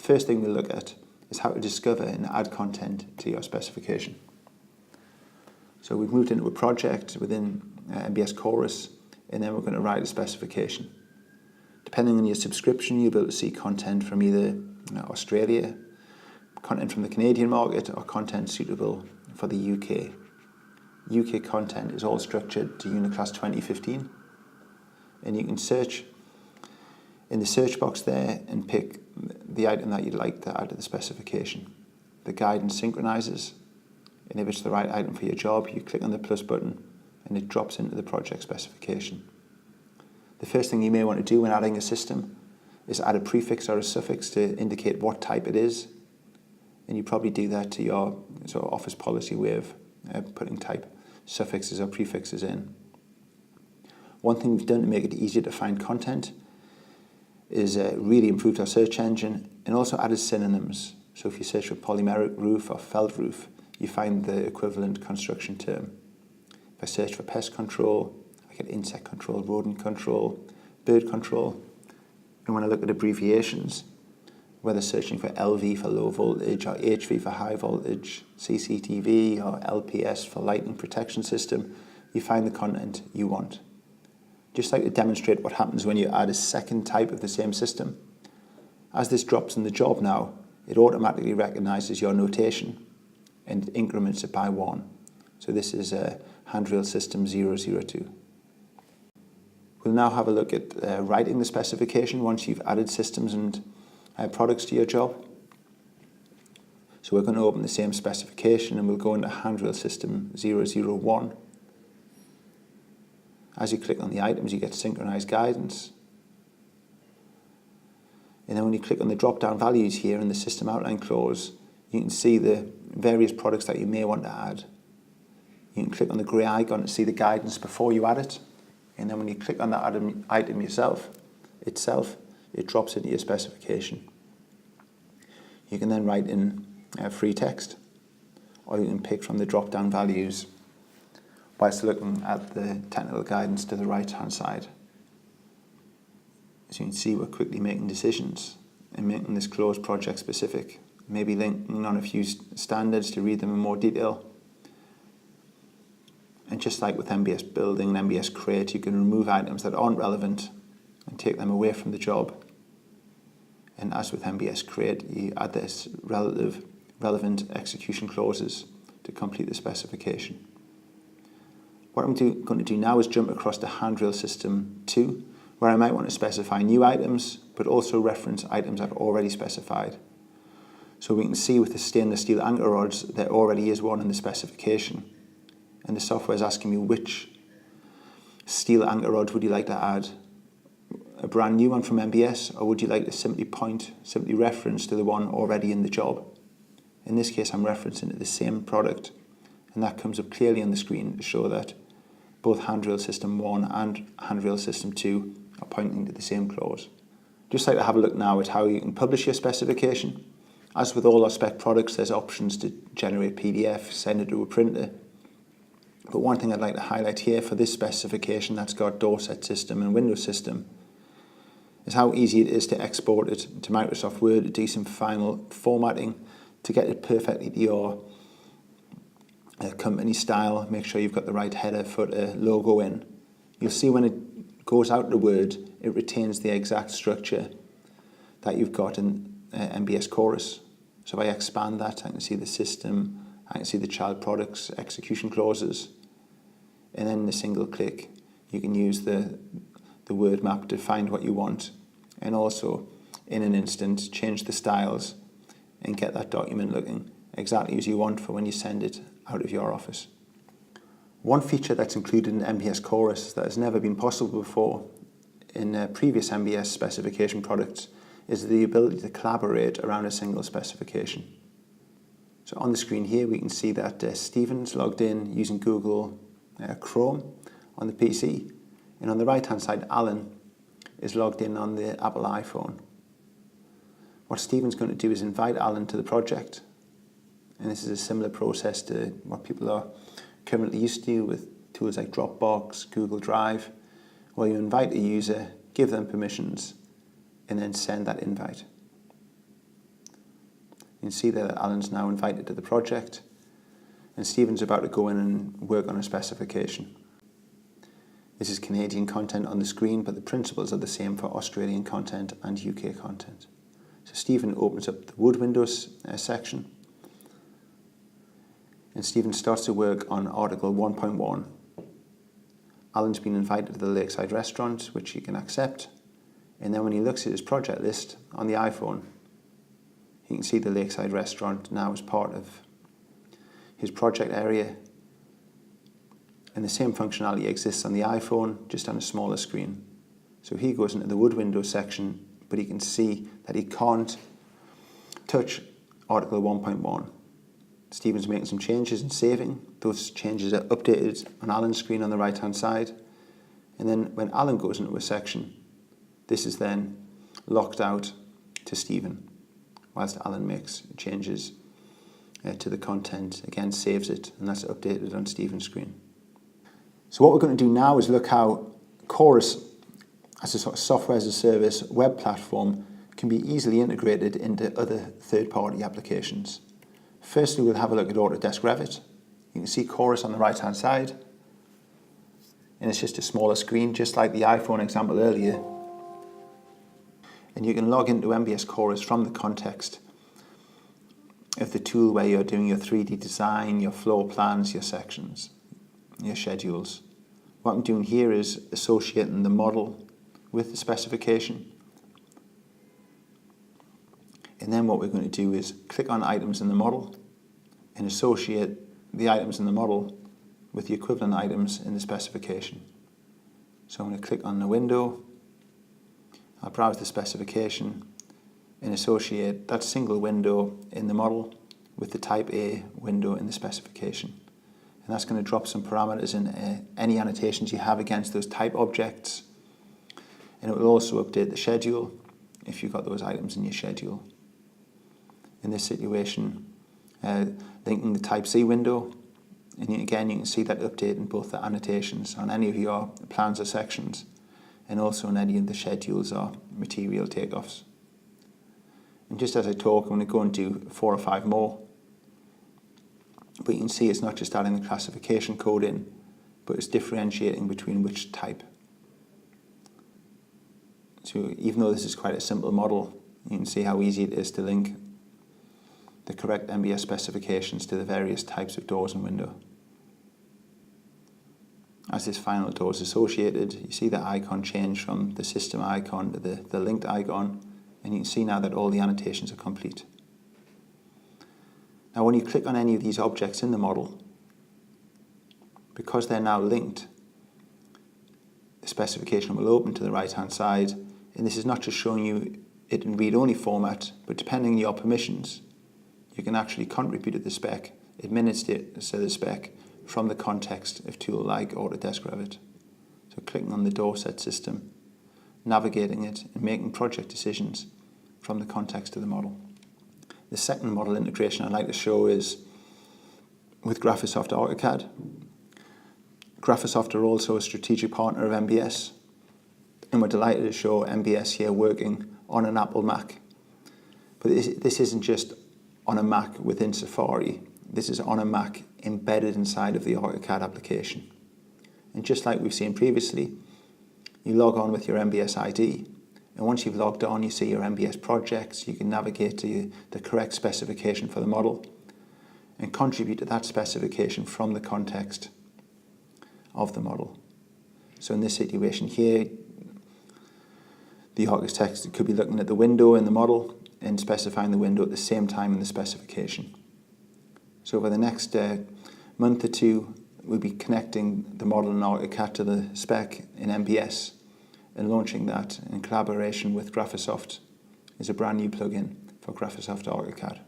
first thing we'll look at is how to discover and add content to your specification. So we've moved into a project within NBS Chorus, and then we're going to write a specification. Depending on your subscription, you'll be able to see content from either Australia, content from the Canadian market, or content suitable for the UK. UK content is all structured to Uniclass 2015, and you can search in the search box there and pick the item that you'd like to add to the specification. The guidance synchronizes, and if it's the right item for your job, you click on the plus button and it drops into the project specification. The first thing you may want to do when adding a system is add a prefix or a suffix to indicate what type it is, and you probably do that to your sort of office policy way of putting type suffixes or prefixes in. One thing we've done to make it easier to find content is really improved our search engine and also added synonyms. So if you search for polymeric roof or felt roof, you find the equivalent construction term. If I search for pest control, I get insect control, rodent control, bird control. And when I look at abbreviations, whether searching for LV for low voltage or HV for high voltage, CCTV or LPS for lightning protection system, you find the content you want. Just like to demonstrate what happens when you add a second type of the same system. As this drops in the job now, it automatically recognizes your notation and increments it by 1. So this is a handrail system 002. We'll now have a look at writing the specification once you've added systems and products to your job. So we're going to open the same specification and we'll go into handrail system 001. As you click on the items, you get synchronized guidance. And then when you click on the drop-down values here in the system outline clause, you can see the various products that you may want to add. You can click on the grey icon to see the guidance before you add it. And then when you click on that item itself, it drops into your specification. You can then write in free text, or you can pick from the drop-down values whilst looking at the technical guidance to the right-hand side. As you can see, we're quickly making decisions and making this clause project specific, maybe linking on a few standards to read them in more detail. And just like with NBS Building and NBS Create, you can remove items that aren't relevant and take them away from the job. And as with NBS Create, you add this relevant execution clauses to complete the specification. What I'm going to do now is jump across to handrail system 2, where I might want to specify new items, but also reference items I've already specified. So we can see with the stainless steel anchor rods, there already is one in the specification. And the software is asking me which steel anchor rods would you like to add? A brand new one from NBS, or would you like to simply reference to the one already in the job? In this case, I'm referencing to the same product, and that comes up clearly on the screen to show that both handrail system 1 and handrail system 2 are pointing to the same clause. Just like to have a look now at how you can publish your specification. As with all our spec products, there's options to generate PDF, send it to a printer. But one thing I'd like to highlight here for this specification that's got door set system and window system is how easy it is to export it to Microsoft Word to do some final formatting to get it perfectly to your company style. Make sure you've got the right header, footer, logo in. You'll see when it goes out to Word, it retains the exact structure that you've got in NBS Chorus. So if I expand that, I can see the system, I can see the child products, execution clauses, and then in a single click, you can use the word map to find what you want, and also in an instant change the styles and get that document looking exactly as you want for when you send it out of your office. One feature that's included in NBS Chorus that has never been possible before in previous NBS specification products is the ability to collaborate around a single specification. So on the screen here we can see that Stephen's logged in using Google Chrome on the PC, and on the right hand side Alan is logged in on the Apple iPhone. What Stephen's going to do is invite Alan to the project, and this is a similar process to what people are currently used to with tools like Dropbox, Google Drive, where you invite a user, give them permissions, and then send that invite. can see that Alan's now invited to the project, and Stephen's about to go in and work on a specification. This is Canadian content on the screen, but the principles are the same for Australian content and UK content. So Stephen opens up the Wood Windows section, and Stephen starts to work on Article 1.1. Alan's been invited to the Lakeside restaurant, which he can accept, and then when he looks at his project list on the iPhone, he can see the Lakeside restaurant now as part of his project area, and the same functionality exists on the iPhone, just on a smaller screen. So he goes into the Wood Windows section, but he can see that he can't touch Article 1.1. Stephen's making some changes and saving. Those changes are updated on Alan's screen on the right hand side, and then when Alan goes into a section, this is then locked out to Stephen, whilst Alan makes changes to the content, again saves it, and that's updated on Stephen's screen. So what we're going to do now is look how Chorus, as a sort of software as a service web platform, can be easily integrated into other third-party applications. Firstly, we'll have a look at Autodesk Revit. You can see Chorus on the right-hand side, and it's just a smaller screen, just like the iPhone example earlier. And you can log into NBS Chorus from the context of the tool where you're doing your 3D design, your floor plans, your sections, your schedules. What I'm doing here is associating the model with the specification. And then what we're going to do is click on items in the model and associate the items in the model with the equivalent items in the specification. So I'm going to click on the window, I'll browse the specification and associate that single window in the model with the type A window in the specification. And that's going to drop some parameters in any annotations you have against those type objects. And it will also update the schedule if you've got those items in your schedule. In this situation, linking the type C window, and again you can see that update in both the annotations on any of your plans or sections, and also on any of the schedules or material takeoffs. And just as I talk, I'm going to go and do 4 or 5 more. But you can see it's not just adding the classification code in, but it's differentiating between which type. So even though this is quite a simple model, you can see how easy it is to link the correct NBS specifications to the various types of doors and window. As this final door is associated, you see the icon change from the system icon to the linked icon, and you can see now that all the annotations are complete. Now when you click on any of these objects in the model, because they're now linked, the specification will open to the right hand side, and this is not just showing you it in read-only format, but depending on your permissions, you can actually contribute to the spec, administer the spec from the context of tool like Autodesk Revit. So clicking on the door set system, navigating it, and making project decisions from the context of the model. The second model integration I'd like to show is with Graphisoft AutoCAD. Graphisoft are also a strategic partner of NBS, and we're delighted to show NBS here working on an Apple Mac. But this isn't just on a Mac within Safari, this is on a Mac embedded inside of the AutoCAD application. And just like we've seen previously, you log on with your NBS ID, and once you've logged on, you see your NBS projects, you can navigate to the correct specification for the model and contribute to that specification from the context of the model. So in this situation here, the architect could be looking at the window in the model and specifying the window at the same time in the specification. So over the next month or two, we'll be connecting the model in AutoCAD to the spec in NBS and launching that in collaboration with Graphisoft as a brand new plugin for Graphisoft AutoCAD.